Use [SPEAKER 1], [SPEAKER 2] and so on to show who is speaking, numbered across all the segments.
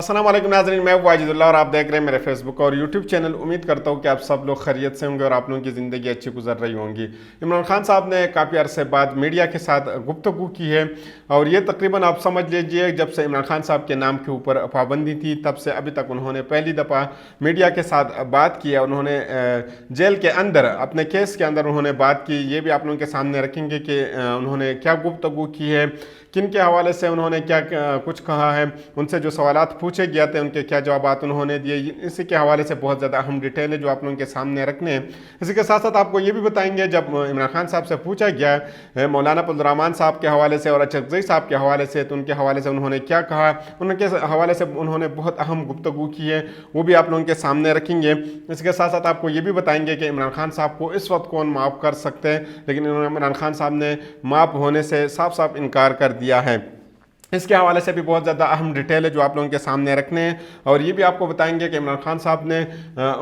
[SPEAKER 1] अस्सलाम वालेकुम नाज़रीन, मैं वाजिदुल्लाह और आप देख रहे हैं मेरे फेसबुक और यूट्यूब चैनल। उम्मीद करता हूँ कि आप सब लोग खैरियत से होंगे और आप लोगों की ज़िंदगी अच्छी गुजर रही होंगी। इमरान खान साहब ने काफ़ी अरसे बाद मीडिया के साथ गुफ्तगू की है और ये तकरीबन आप समझ लीजिए जब से इमरान खान साहब के नाम के ऊपर पाबंदी थी तब से अभी तक उन्होंने पहली दफ़ा मीडिया के साथ बात की है। उन्होंने जेल के अंदर अपने केस के अंदर उन्होंने बात की। ये भी आप लोगों के सामने रखेंगे कि उन्होंने क्या गुफ्तगू की है, किन के हवाले से उन्होंने क्या कुछ कहा है, उनसे जो सवालात पूछे गए थे उनके क्या जवाबात उन्होंने दिए। इसी के हवाले से बहुत ज़्यादा अहम डिटेल है जो आप लोगों के सामने रखने हैं। इसी के साथ साथ आपको ये भी बताएंगे जब इमरान खान साहब से पूछा गया मौलाना अब्दुल के हवाले से और अचकज़ई साहब के हवाले से, तो उनके हवाले से उन्होंने क्या कहा, उनके हवाले से उन्होंने बहुत अहम गुफ्तगू की है, वो भी आप लोगों के सामने रखेंगे। इसके साथ साथ आपको ये भी बताएंगे कि इमरान खान साहब को इस वक्त कौन माफ़ कर सकते हैं, लेकिन इमरान खान साहब ने माफ़ होने से साफ साफ इनकार कर दिया है। इसके हवाले से भी बहुत ज़्यादा अहम डिटेल है जो आप लोगों के सामने रखने हैं और ये भी आपको बताएंगे कि इमरान खान साहब ने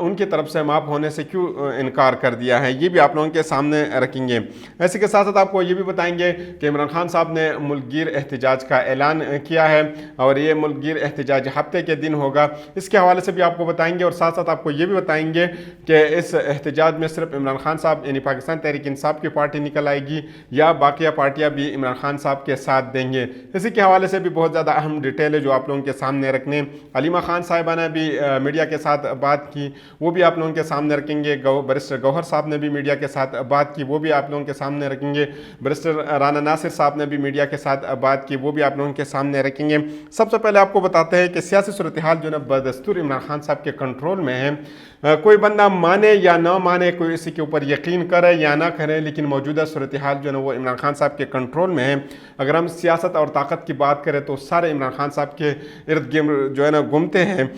[SPEAKER 1] उनकी तरफ से माफ़ होने से क्यों इनकार कर दिया है, ये भी आप लोगों के सामने रखेंगे। इसी के साथ साथ आपको ये भी बताएंगे कि इमरान खान साहब ने मुल्कगीर एहतजाज का ऐलान किया है और ये मुल्कगीर एहतजाज हफ्ते के दिन होगा। इसके हवाले से भी आपको बताएंगे और साथ साथ आपको ये भी बताएंगे कि इस एहतजाज में सिर्फ इमरान खान साहब यानी पाकिस्तान तहरीक इंसाफ की पार्टी निकल आएगी या बाकिया पार्टियाँ भी इमरान खान साहब के साथ देंगे। इसी के हवाले से भी बहुत ज़्यादा अहम डिटेल है जो आप लोगों के सामने रखने। अलीमा खान साहिबा ने भी मीडिया के साथ बात की, वो भी आप लोगों के सामने रखेंगे। बैरिस्टर गौहर साहब ने भी मीडिया के साथ बात की, वो भी आप लोगों के सामने रखेंगे। बैरिस्टर राना नासिर साहब ने भी मीडिया के साथ बात की, वो भी आप लोगों के सामने रखेंगे। सबसे पहले आपको बताते हैं कि सियासी सूरत हाल जो है बदस्तूर इमरान खान साहब के कंट्रोल में है। कोई बंदा माने या ना माने, कोई इसी के ऊपर यकीन करे या ना करे, लेकिन मौजूदा सूरत हाल जो है वो इमरान खान साहब के कंट्रोल में है। अगर हम सियासत और ताकत की बात करें तो सारे इमरान खान साहब के इर्द गिर्द जो है ना घूमते हैं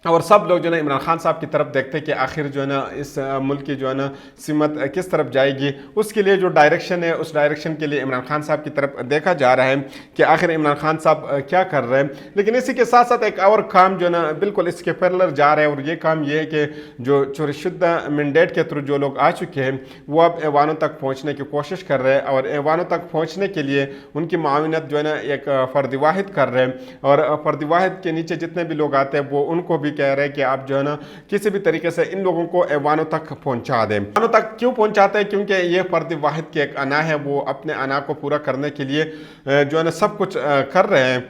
[SPEAKER 1] और सब लोग जो है ना इमरान खान साहब की तरफ देखते हैं कि आखिर जो है ना इस मुल्क की जो है ना सिमत किस तरफ जाएगी। उसके लिए जो डायरेक्शन है उस डायरेक्शन के लिए इमरान खान साहब की तरफ देखा जा रहा है कि आखिर इमरान खान साहब क्या कर रहे हैं। लेकिन इसी के साथ साथ एक और काम जो है ना बिल्कुल इसके पैरेलल जा रहा है और ये काम ये है कि जो चोरीशुदा मैंडेट के थ्रू जो लोग आ चुके हैं वो अब ऐवानों तक पहुँचने की कोशिश कर रहे हैं और ऐवानों तक पहुँचने के लिए उनकी माविनत जो है ना एक फ़र्द वाहिद कर रहे हैं और फ़र्द वाहिद के नीचे जितने भी लोग आते हैं वो उनको भी कह रहे हैं कि आप जो है ना किसी भी तरीके से इन लोगों को ऐवानों तक पहुंचा दें। ऐवानों तक क्यों पहुंचाते हैं? क्योंकि ये फर्द वाहिद की एक अना है, वो अपने अना को पूरा करने के लिए जो है ना सब कुछ कर रहे हैं।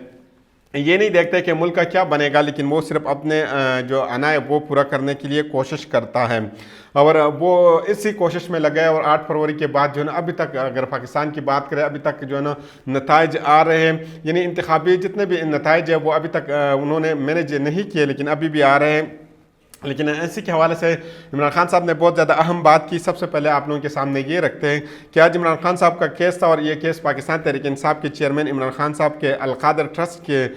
[SPEAKER 1] ये नहीं देखते कि मुल्क का क्या बनेगा, लेकिन वो सिर्फ अपने जो अना है वो पूरा करने के लिए कोशिश करता है और वो इसी कोशिश में लगा है। और 8 फरवरी के बाद जो है ना अभी तक अगर पाकिस्तान की बात करें अभी तक जो है ना नताइज आ रहे हैं, यानी इंतखाबी जितने भी नताइज है वो अभी तक उन्होंने मैनेज नहीं किए लेकिन अभी भी आ रहे हैं। लेकिन इसी के हवाले से इमरान खान साहब ने बहुत ज़्यादा अहम बात की। सबसे पहले आप लोगों के सामने ये रखते हैं कि आज इमरान खान साहब का केस था और ये केस पाकिस्तान तहरीक इंसाफ के चेयरमैन इमरान खान साहब के अलकादर ट्रस्ट के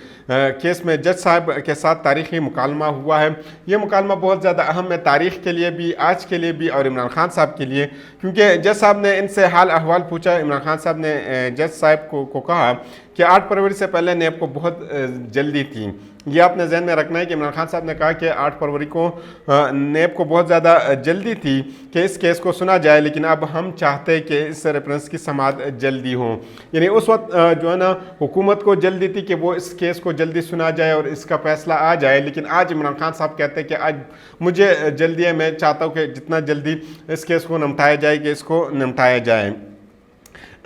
[SPEAKER 1] केस में जज साहब के साथ तारीख़ी मुकालमा हुआ है। ये मुकालमा बहुत ज़्यादा अहम है तारीख़ के लिए भी, आज के लिए भी और इमरान खान साहब के लिए, क्योंकि जज साहब ने इनसे हाल अहवाल पूछा। इमरान खान साहब ने जज साहब को कहा कि 8 फरवरी से पहले नेब को बहुत जल्दी थी। ये आपने जहन में रखना है कि इमरान खान साहब ने कहा कि 8 फरवरी को नेब को बहुत ज़्यादा जल्दी थी कि इस केस को सुना जाए, लेकिन अब हम चाहते हैं कि इस रेफरेंस की समाअत जल्दी हो। यानी उस वक्त जो है ना हुकूमत को जल्दी थी कि वो इस केस को जल्दी सुना जाए और इसका फैसला आ जाए, लेकिन आज इमरान खान साहब कहते हैं कि आज मुझे जल्दी है, मैं चाहता हूँ कि जितना जल्दी इस केस को निपटाया जाए कि इसको निपटाया जाए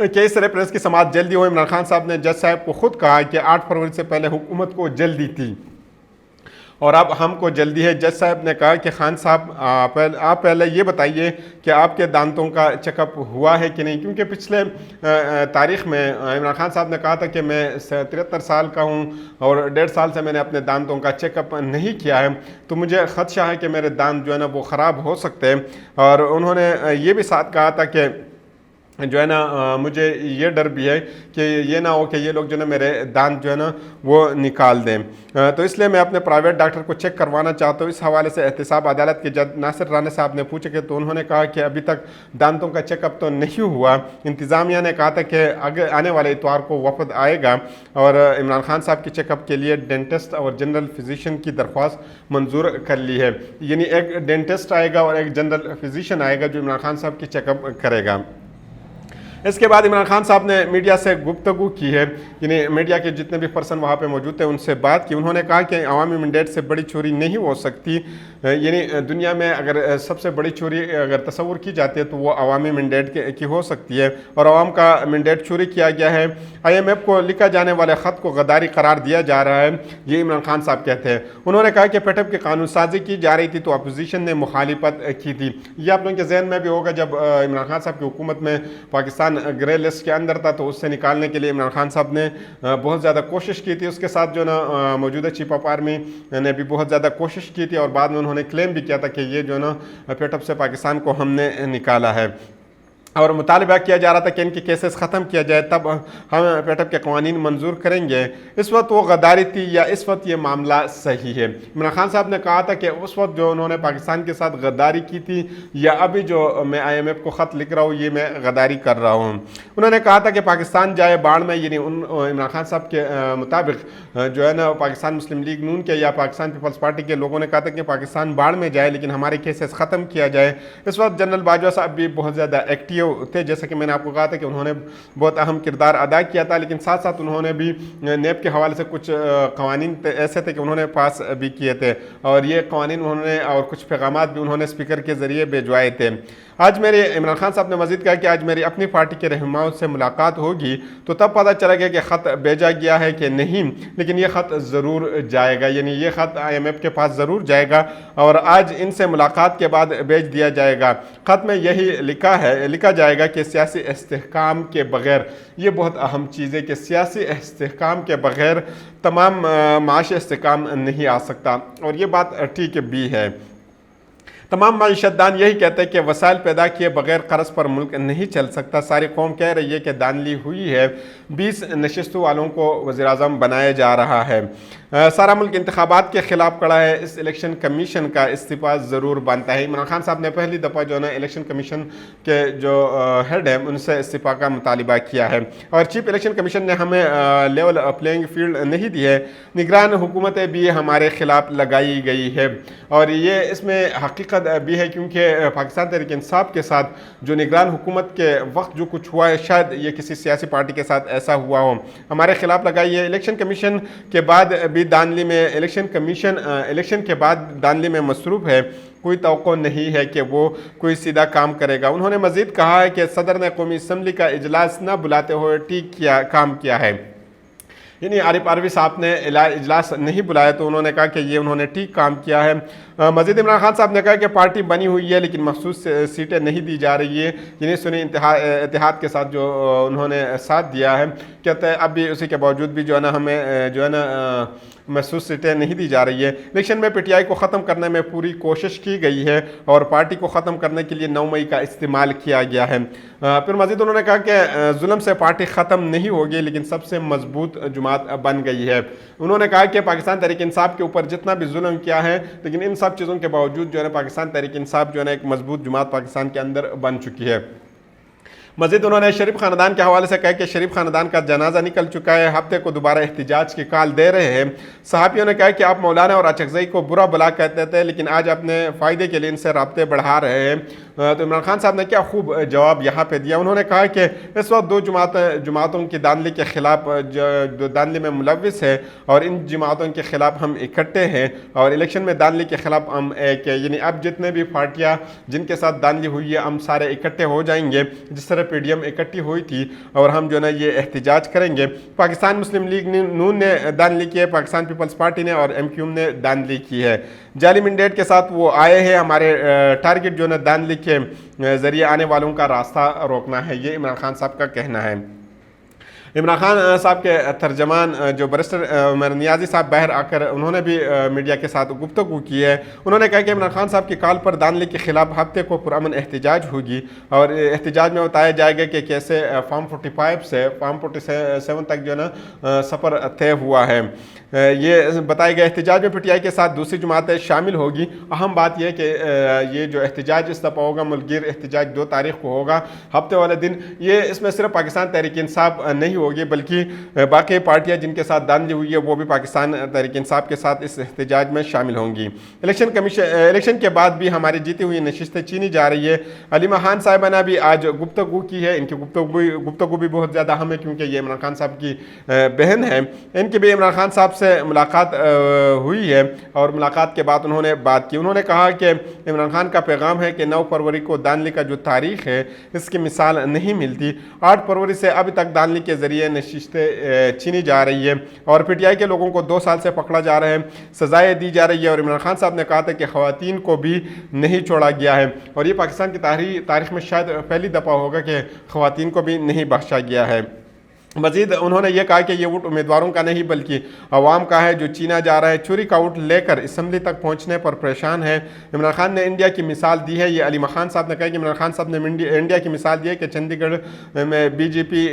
[SPEAKER 1] कि इस रेफरेंस की समाअत जल्दी हो। इमरान खान साहब ने जज साहब को खुद कहा कि 8 फरवरी से पहले हुकूमत को जल्दी थी और अब हमको जल्दी है। जज साहब ने कहा कि खान साहब आप पहले ये बताइए कि आपके दांतों का चेकअप हुआ है कि नहीं, क्योंकि पिछले तारीख़ में इमरान खान साहब ने कहा था कि मैं 73 साल का हूँ और 1.5 साल से मैंने अपने दांतों का चेकअप नहीं किया है, तो मुझे ख़दशा है कि मेरे दांत जो है ना वो ख़राब हो सकते हैं। और उन्होंने ये भी साथ कहा था कि जो है ना मुझे ये डर भी है कि ये ना हो कि ये लोग जो है मेरे दांत जो है ना वो निकाल दें, तो इसलिए मैं अपने प्राइवेट डॉक्टर को चेक करवाना चाहता हूँ। इस हवाले से एहतसाब अदालत के जज नासिर राना साहब ने पूछे कि तो उन्होंने कहा कि अभी तक दांतों का चेकअप तो नहीं हुआ। इंतज़ामिया ने कहा था कि आगे आने वाले इतवार को वफद आएगा और इमरान खान साहब के चेकअप के लिए डेंटिस्ट और जनरल फिजिशियन की दरख्वास्त मंजूर कर ली है। यानी एक डेंटिस्ट आएगा और एक जनरल फिजिशियन आएगा जो इमरान खान साहब की चेकअप करेगा। इसके बाद इमरान खान साहब ने मीडिया से गुफ्तगू की है, यानी मीडिया के जितने भी पर्सन वहाँ पे मौजूद थे उनसे बात की। उन्होंने कहा कि अवामी मैंडेट से बड़ी चोरी नहीं हो सकती, यानी दुनिया में अगर सबसे बड़ी चोरी अगर तस्वुर की जाती है तो वो अवामी मैंडेट की हो सकती है, और अवाम का मैंडेट चोरी किया गया है। IMF को लिखा जाने वाले ख़त को गद्दारी करार दिया जा रहा है, ये इमरान खान साहब कहते हैं। उन्होंने कहा कि पेटअप की कानून साजी की जा रही थी तो अपोजिशन ने मुखालिफत की थी। ये आप लोगों के जहन में भी होगा, जब इमरान खान साहब की हुकूमत में पाकिस्तान ग्रे लिस्ट के अंदर था तो उससे निकालने के लिए इमरान खान साहब ने बहुत ज़्यादा कोशिश की थी। उसके साथ जो ना मौजूदा चीफ ऑफ आर्मी ने भी बहुत ज़्यादा कोशिश की थी, और बाद में उन्होंने क्लेम भी किया था कि ये जो ना पेटअप से पाकिस्तान को हमने निकाला है, और मुतालबा किया जा रहा था कि इनके केसेस ख़त्म किया जाए, तब हम पेटअप के क़वानीन मंजूर करेंगे। इस वक्त वो गद्दारी थी या इस वक्त ये मामला सही है? इमरान खान साहब ने कहा था कि उस वक्त जो उन्होंने पाकिस्तान के साथ गद्दारी की थी, या अभी जो मैं IMF को ख़त लिख रहा हूँ ये मैं गद्दारी कर रहा हूँ। उन्होंने कहा था कि पाकिस्तान जाए बाढ़ में, यानी इमरान खान साहब के मुताबिक जो है ना पाकिस्तान मुस्लिम लीग नून के या पाकिस्तान पीपल्स पार्टी के लोगों ने कहा था कि पाकिस्तान बाढ़ में जाए लेकिन हमारे केसेस ख़त्म किया जाए। इस वक्त जनरल बाजवा साहब भी बहुत ज़्यादा एक्टिव थे, जैसे कि मैंने आपको कहा था कि उन्होंने बहुत अहम किरदार अदा किया था, लेकिन साथ साथ उन्होंने भी नेब के हवाले से कुछ कवानीन ऐसे थे कि उन्होंने पास भी किए थे, और ये कवानीन उन्होंने और कुछ पैगामात भी उन्होंने स्पीकर के ज़रिए भिजवाए थे। आज मेरे इमरान खान साहब ने मज़ीद कहा कि आज मेरी अपनी पार्टी के रहनुमाओं से मुलाकात होगी तो तब पता चलेगा कि ख़त भेजा गया है कि नहीं, लेकिन ये ख़त ज़रूर जाएगा, यानी ये ख़त IMF के पास ज़रूर जाएगा, और आज इनसे मुलाकात के बाद भेज दिया जाएगा। ख़त में यही लिखा जाएगा कि सियासी इस्तेहकाम के बग़ैर, ये बहुत अहम चीज़ है कि सियासी इस्तेहकाम के बग़ैर तमाम माशी इस्तेहकाम नहीं आ सकता, और ये बात ठीक भी है। तमाम मईशतदान यही कहते हैं कि वसाइल पैदा किए बगैर कर्ज पर मुल्क नहीं चल सकता। सारी कौम कह रही है कि दानली हुई है, 20 नशिस्तों वालों को वज़ीर-ए-आज़म बनाया जा रहा है। सारा मुल्क इंतखाबात के ख़िलाफ़ खड़ा है, इस इलेक्शन कमीशन का इस्तीफ़ा ज़रूर बनता है। इमरान खान साहब ने पहली दफ़ा जो है ना इलेक्शन कमीशन के जो हेड हैं उनसे इस्तीफ़ा का मुतालिबा किया है, और चीफ इलेक्शन कमीशन ने हमें लेवल प्लेइंग फील्ड नहीं दी है। निगरान हुकूमतें भी हमारे ख़िलाफ़ लगाई गई है, और ये इसमें हकीकत भी है, क्योंकि पाकिस्तान तहरीक इंसाफ के साथ जो निगरान हुकूमत के वक्त जो कुछ हुआ है, शायद ये किसी सियासी पार्टी के साथ ऐसा हुआ हो। हमारे ख़िलाफ़ लगाई है। इलेक्शन कमीशन के बाद भी दानली में इलेक्शन कमीशन इलेक्शन के बाद दानली में मसरूफ़ है, कोई तवक्को नहीं है कि वो कोई सीधा काम करेगा। उन्होंने मज़ीद कहा है कि सदर ने कौमी असम्बली का इजलास न बुलाते हुए ठीक काम किया है, यानी आरिफ आरवी साहब ने इजलास नहीं बुलाया तो उन्होंने कहा कि ये उन्होंने ठीक काम किया है। मज़ीद इमरान खान साहब ने कहा कि पार्टी बनी हुई है लेकिन मखसूस सीटें नहीं दी जा रही है, यानी सुन्नी इत्तेहाद के साथ जो उन्होंने साथ दिया है, कहते हैं अभी उसी के बावजूद भी जो है ना हमें जो है ना महसूस सीटें नहीं दी जा रही है। इलेक्शन में PTI को ख़त्म करने में पूरी कोशिश की गई है, और पार्टी को ख़त्म करने के लिए 9 मई का इस्तेमाल किया गया है। फिर मज़ीद उन्होंने कहा कि जुल्म से पार्टी ख़त्म नहीं होगी लेकिन सबसे मजबूत जुमात बन गई है। उन्होंने कहा कि पाकिस्तान तहरीक इंसाफ के ऊपर जितना भी जुल्म किया है, लेकिन इन सब चीज़ों के बावजूद जो है ना पाकिस्तान तहरीक इंसाफ जो है ना एक मजबूत जुमात पाकिस्तान के अंदर बन चुकी है। मज़ीद उन्होंने शरीफ ख़ानदान के हवाले से कहा कि शरीफ ख़ानदान का जनाजा निकल चुका है, हफ्ते को दोबारा एहतिजाज की कॉल दे रहे हैं। सहाफ़ियों ने कहा कि आप मौलाना और अचकज़ई को बुरा भला कहते थे, लेकिन आज अपने फ़ायदे के लिए इनसे राब्ते बढ़ा रहे हैं। तो इमरान खान साहब ने क्या खूब जवाब यहाँ पे दिया। उन्होंने कहा कि इस वक्त 2 जमातों की दानली के ख़िलाफ़ जो दानली में मुलविस है, और इन जमातों के ख़िलाफ़ हम इकट्ठे हैं, और इलेक्शन में दानली के ख़िलाफ़ हम एक, यानी अब जितने भी पार्टियाँ जिनके साथ दानली हुई है हम सारे इकट्ठे हो जाएंगे, जिस तरह PDM इकट्ठी हुई थी, और हम जो है ना ये एहतिजाज करेंगे। पाकिस्तान मुस्लिम लीग नून ने दानली की है, पाकिस्तान पीपल्स पार्टी ने और MQM ने दानली की है। जाली मैंडेट के साथ वो आए हैं। हमारे टारगेट जो है ना दानली के ज़रिए आने वालों का रास्ता रोकना है, ये इमरान खान साहब का कहना है। इमरान खान साहब के तर्जमान जो बैरिस्टर नियाज़ी साहब बाहर आकर उन्होंने भी मीडिया के साथ गुफ्तगू की है। उन्होंने कहा कि इमरान खान साहब की कॉल पर दानली के ख़िलाफ़ हफ्ते को पुरअमन एहतिजाज होगी, और एहतिजाज में बताया जाएगा कि कैसे फॉर्म 45 से फॉर्म 47 तक जो है ना सफ़र तय हुआ है। یہ بتایا گیا احتجاج میں پی ٹی آئی کے ساتھ دوسری جماعتیں شامل ہوگی۔ اہم بات یہ ہے کہ یہ جو احتجاج اس دفعہ ہوگا ملک گیر احتجاج 2 تاریخ کو ہوگا، ہفتے والے دن۔ یہ اس میں صرف پاکستان تحریک انصاف نہیں ہوگی بلکہ باقی پارٹیاں جن کے ساتھ دھاندلی ہوئی ہے وہ بھی پاکستان تحریک انصاف کے ساتھ اس احتجاج میں شامل ہوں گی۔ الیکشن کے بعد بھی ہماری جیتی ہوئی نشستیں چینی جا رہی ہے۔ علیمہ خان صاحبہ نے بھی آج گفتگو کی ہے، ان کی گفتگو بھی بہت زیادہ اہم ہے کیونکہ یہ عمران خان صاحب کی بہن ہے۔ ان کی بھی عمران خان صاحب سے ملاقات ہوئی ہے اور ملاقات کے بعد انہوں نے بات کی۔ انہوں نے کہا کہ عمران خان کا پیغام ہے کہ 9 فروری کو دھاندلی کا جو تاریخ ہے اس کی مثال نہیں ملتی۔ 8 فروری سے ابھی تک دھاندلی کے ذریعے نشستیں چھینی جا رہی ہے اور پی ٹی آئی کے لوگوں کو 2 سال سے پکڑا جا رہا ہے، سزائیں دی جا رہی ہے، اور عمران خان صاحب نے کہا تھا کہ خواتین کو بھی نہیں چھوڑا گیا ہے، اور یہ پاکستان کی تاریخ میں شاید پہلی دفعہ ہوگا کہ خواتین کو بھی نہیں بخشا گیا ہے۔ مزید انہوں نے یہ کہا کہ یہ ووٹ امیدواروں کا نہیں بلکہ عوام کا ہے جو چینا جا رہا ہے۔ چوری کا ووٹ لے کر اسمبلی تک پہنچنے پر پریشان ہے۔ عمران خان نے انڈیا کی مثال دی ہے۔ یہ علیمہ خان صاحب نے کہا کہ عمران خان صاحب نے انڈیا کی مثال دی ہے کہ چندی گڑھ میں بی جے پی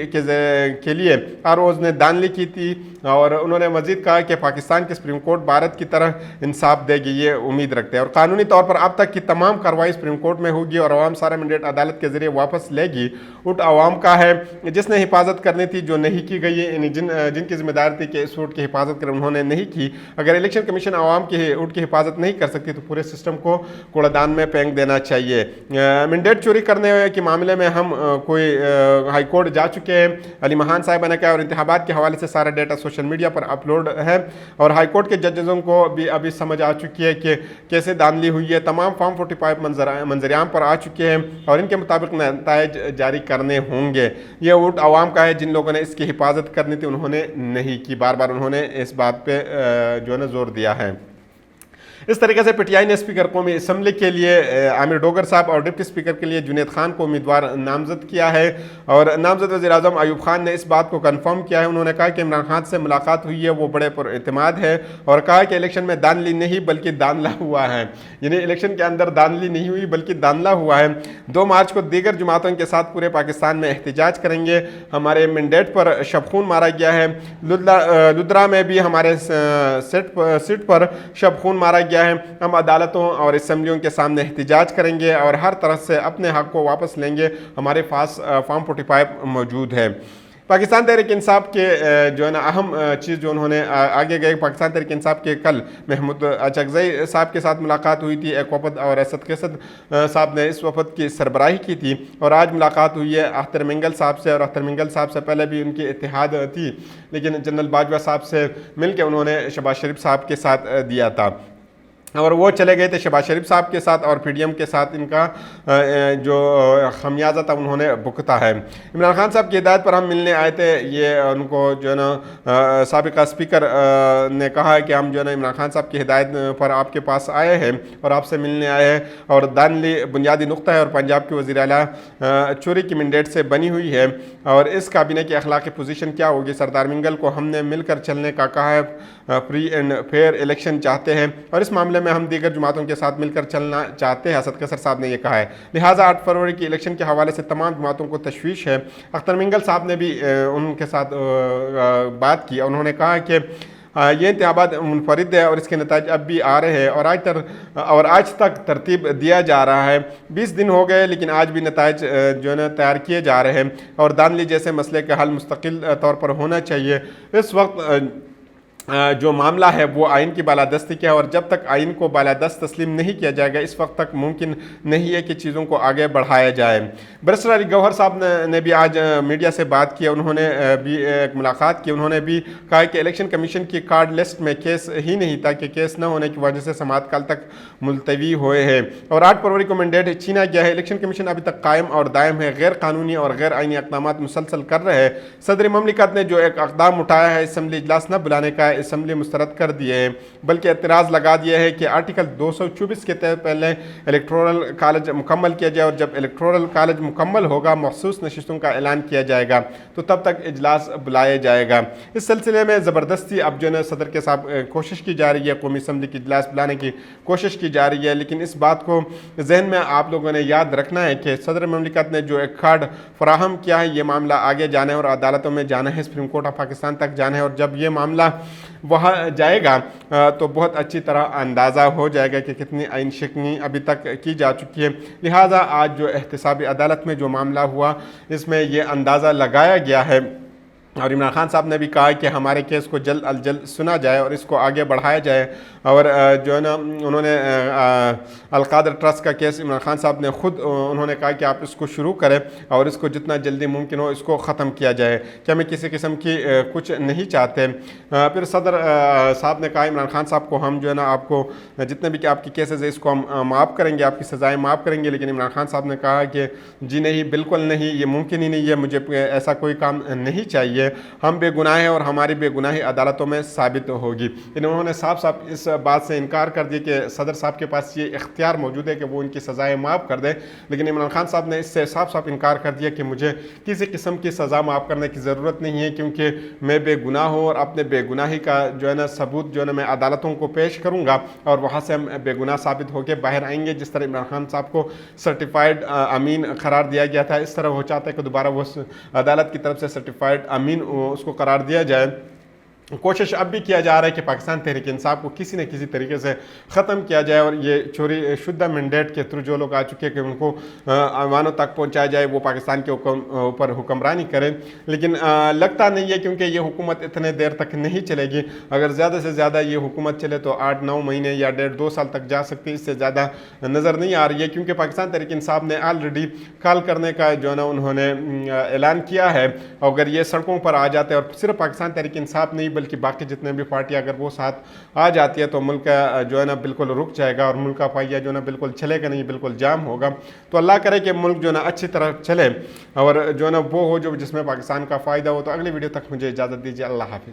[SPEAKER 1] کے لیے ہر روز نے دھاندلی کی تھی، اور انہوں نے مزید کہا کہ پاکستان کے سپریم کورٹ بھارت کی طرح انصاف دے گی، یہ امید رکھتے ہیں، اور قانونی طور پر اب تک کی تمام کارروائی سپریم کورٹ میں ہوگی اور عوام سارا مینڈیٹ عدالت کے ذریعے واپس لے گی۔ ووٹ عوام کا ہے، جس نے حفاظت کرنی تھی جو نہیں کی گئی ہے، یعنی جن کی ذمہ داری تھی کہ اس ووٹ کی حفاظت کریں انہوں نے نہیں کی۔ اگر الیکشن کمیشن عوام کی ووٹ کی حفاظت نہیں کر سکتی تو پورے سسٹم کو کوڑا دان میں پھینک دینا چاہیے۔ مینڈیٹ چوری کرنے کے معاملے میں ہم کوئی ہائی کورٹ جا چکے ہیں، علیمہ خان صاحبہ نے کہا، اور انتخابات کے حوالے سے سارا ڈیٹا سوشل میڈیا پر اپلوڈ ہے، اور ہائی کورٹ کے ججزوں کو بھی ابھی سمجھ آ چکی ہے کہ کیسے دھاندلی ہوئی ہے۔ تمام فارم 45 منظر عام پر آ چکے ہیں اور ان کے مطابق نتائج جاری کرنے ہوں گے۔ یہ ووٹ عوام کا ہے، جن لوگوں نے اس کی حفاظت کرنی تھی انہوں نے نہیں کی۔ بار بار انہوں نے اس بات پہ جو ہے نا زور دیا ہے۔ اس طریقے سے پی ٹی آئی نے اسپیکر قومی اسمبلی کے لیے عامر ڈوگر صاحب اور ڈپٹی اسپیکر کے لیے جنید خان کو امیدوار نامزد کیا ہے، اور نامزد وزیر اعظم ایوب خان نے اس بات کو کنفرم کیا ہے۔ انہوں نے کہا کہ عمران خان سے ملاقات ہوئی ہے، وہ بڑے پر اعتماد ہے، اور کہا کہ الیکشن میں دھاندلی نہیں بلکہ دھاندلا ہوا ہے، یعنی الیکشن کے اندر دھاندلی نہیں ہوئی بلکہ دھاندلا ہوا ہے۔ 2 مارچ کو دیگر جماعتوں کے ساتھ پورے پاکستان میں احتجاج کریں گے۔ ہمارے مینڈیٹ پر شب خون مارا گیا ہے، لدرا میں بھی ہمارے سیٹ پر شب خون مارا گیا ہے۔ ہم عدالتوں اور اسمبلیوں کے سامنے احتجاج کریں گے اور ہر طرح سے اپنے حق کو واپس لیں گے۔ ہمارے پاس فارم 45 موجود ہے۔ پاکستان تحریک انصاف کے جو ہے نا اہم چیز جو انہوں نے آگے گئے، پاکستان تحریک انصاف کے کل محمود اچکزئی صاحب کے ساتھ ملاقات ہوئی تھی، ایک وفد، اور اسد قیصر صاحب نے اس وفد کی سربراہی کی تھی، اور آج ملاقات ہوئی ہے اختر منگل صاحب سے، اور اختر منگل صاحب سے پہلے بھی ان کی اتحاد تھی لیکن جنرل باجوہ صاحب سے مل کے انہوں نے شہباز شریف صاحب کے ساتھ دیا تھا، اور وہ چلے گئے تھے شہباز شریف صاحب کے ساتھ، اور پی ڈی ایم کے ساتھ ان کا جو خمیازہ تھا انہوں نے بھگتا ہے۔ عمران خان صاحب کی ہدایت پر ہم ملنے آئے تھے، یہ ان کو جو ہے نا سابقہ اسپیکر نے کہا ہے کہ ہم جو ہے نا عمران خان صاحب کی ہدایت پر آپ کے پاس آئے ہیں اور آپ سے ملنے آئے ہیں، اور دھاندلی بنیادی نقطہ ہے، اور پنجاب کے وزیر اعلیٰ چوری کی مینڈیٹ سے بنی ہوئی ہے، اور اس کابینہ کی اخلاقی پوزیشن کیا ہوگی؟ سردار منگل کو ہم نے مل کر چلنے کا کہا ہے، فری اینڈ فیئر الیکشن چاہتے ہیں، اور اس معاملے میں ہم دیگر جماعتوں کے ساتھ مل کر چلنا چاہتے ہیں، اسد قیصر صاحب نے یہ کہا ہے۔ لہٰذا 8 فروری کی الیکشن کے حوالے سے تمام جماعتوں کو تشویش ہے۔ اختر منگل صاحب نے بھی ان کے ساتھ بات کی، انہوں نے کہا کہ یہ انتخابات منفرد ہے اور اس کے نتائج اب بھی آ رہے ہیں، اور آج تک ترتیب دیا جا رہا ہے۔ 20 دن ہو گئے لیکن آج بھی نتائج جو ہے نا تیار کیے جا رہے ہیں، اور دھاندلی جیسے مسئلے کا حل مستقل طور پر ہونا چاہیے۔ اس وقت جو معاملہ ہے وہ آئین کی بالادستی کیا ہے، اور جب تک آئین کو بالادست تسلیم نہیں کیا جائے گا اس وقت تک ممکن نہیں ہے کہ چیزوں کو آگے بڑھایا جائے۔ برسٹر علی گوہر صاحب نے بھی آج میڈیا سے بات کی، انہوں نے بھی ایک ملاقات کی، انہوں نے بھی کہا کہ الیکشن کمیشن کی کارڈ لسٹ میں کیس ہی نہیں تھا، کہ کیس نہ ہونے کی وجہ سے سماعت کل تک ملتوی ہوئے ہیں، اور 8 فروری کو مینڈیٹ چھینا گیا ہے۔ الیکشن کمیشن ابھی تک قائم اور دائم ہے، غیر قانونی اور غیر آئینی اقدامات مسلسل کر رہے ہیں۔ صدر مملکت نے جو ایک اقدام اٹھایا ہے اسمبلی اجلاس نہ بلانے کا، اسمبلی مسترد کر دیے ہیں، بلکہ اعتراض لگا دیا ہے کہ آرٹیکل 224 کے تحت پہلے الیکٹورل کالج مکمل کیا جائے، اور جب الیکٹورل کالج مکمل ہوگا مخصوص نشستوں کا اعلان کیا جائے گا تو تب تک اجلاس بلایا جائے گا۔ اس سلسلے میں زبردستی اب جو ہے صدر کے ساتھ کوشش کی جا رہی ہے، قومی اسمبلی کی اجلاس بلانے کی کوشش کی جا رہی ہے، لیکن اس بات کو ذہن میں آپ لوگوں نے یاد رکھنا ہے کہ صدر مملکت نے جو ایک کارڈ فراہم کیا ہے، یہ معاملہ آگے جانا ہے اور عدالتوں میں جانا ہے، سپریم کورٹ آف پاکستان تک جانا ہے، اور جب یہ معاملہ वहाँ जाएगा तो बहुत अच्छी तरह अंदाज़ा हो जाएगा कि कितनी आइन शिकनी अभी तक की जा चुकी है। लिहाजा आज जो एहतसाबी अदालत में जो मामला हुआ इसमें ये अंदाज़ा लगाया गया है और इमरान खान साहब ने भी कहा कि हमारे केस को जल्द अज जल्द सुना जाए और इसको आगे बढ़ाया जाए। और जो है ना उन्होंने अलकादर ट्रस्ट का केस इमरान खान साहब ने खुद उन्होंने कहा कि आप इसको शुरू करें और इसको जितना जल्दी मुमकिन हो इसको ख़त्म किया जाए कि हमें किसी किस्म की कुछ नहीं चाहते। फिर सदर साहब ने कहा इमरान खान साहब को हम जो है ना आपको जितने भी आपकी केसेस है इसको हम माफ़ करेंगे, आपकी सज़ाएँ माफ़ करेंगे। लेकिन इमरान खान साहब ने कहा कि जी नहीं, बिल्कुल नहीं, ये मुमकिन ही नहीं है, मुझे ऐसा कोई काम नहीं चाहिए, हम बेगुनाह हैं और हमारी बेगुनाही अदालतों में साबित होगी। इन्होंने साफ साफ इस बात से इनकार कर दिया कि सदर साहब के पास ये इख्तियार मौजूद है कि वो इनकी सज़ाएँ माफ़ कर दें। लेकिन इमरान खान साहब ने इससे साफ साफ इनकार कर दिया कि मुझे किसी किस्म की सज़ा माफ़ करने की ज़रूरत नहीं है, क्योंकि मैं बेगुनाह हूँ और अपने बेगुनाही का जो है ना सबूत जो है ना मैं अदालतों को पेश करूँगा और वहाँ से हम बेगुनाह साबित होकर बाहर आएंगे। जिस तरह इमरान खान साहब को सर्टिफाइड अमीन करार दिया गया था, इस तरह वो चाहते हैं कि दोबारा वो अदालत की तरफ से सर्टिफाइड अमीन उसको करार दिया जाए। कोशिश अब भी किया जा रहा है कि पाकिस्तान तहरीक इंसाफ को किसी न किसी तरीके से ख़त्म किया जाए और ये चोरी शुद्ध मैंडेट के थ्रू जो लोग आ चुके हैं कि उनको अवानों तक पहुंचाया जाए, वो पाकिस्तान के ऊपर हुक्मरानी करें। लेकिन लगता नहीं है, क्योंकि ये हुकूमत इतने देर तक नहीं चलेगी। अगर ज़्यादा से ज़्यादा ये हुकूमत चले तो 8-9 महीने या 1.5-2 साल तक जा सकती है, इससे ज़्यादा नज़र नहीं आ रही है। क्योंकि पाकिस्तान तहरीक इंसाफ ने ऑलरेडी कॉल करने का जो है ना उन्होंने ऐलान किया है। अगर ये सड़कों पर आ जाते हैं और सिर्फ पाकिस्तान तहरीक इंसाफ नहीं बल्कि बाकी जितने भी पार्टी अगर वो साथ आ जाती है तो मुल्क जो है ना बिल्कुल रुक जाएगा और मुल्क का पहिया जो है ना बिल्कुल चलेगा नहीं, बिल्कुल जाम होगा। तो अल्लाह करे कि मुल्क जो है ना अच्छी तरह चले और जो है ना वो हो जो जिसमें पाकिस्तान का फ़ायदा हो। तो अगली वीडियो तक मुझे इजाज़त दीजिए। अल्लाह हाफिज़।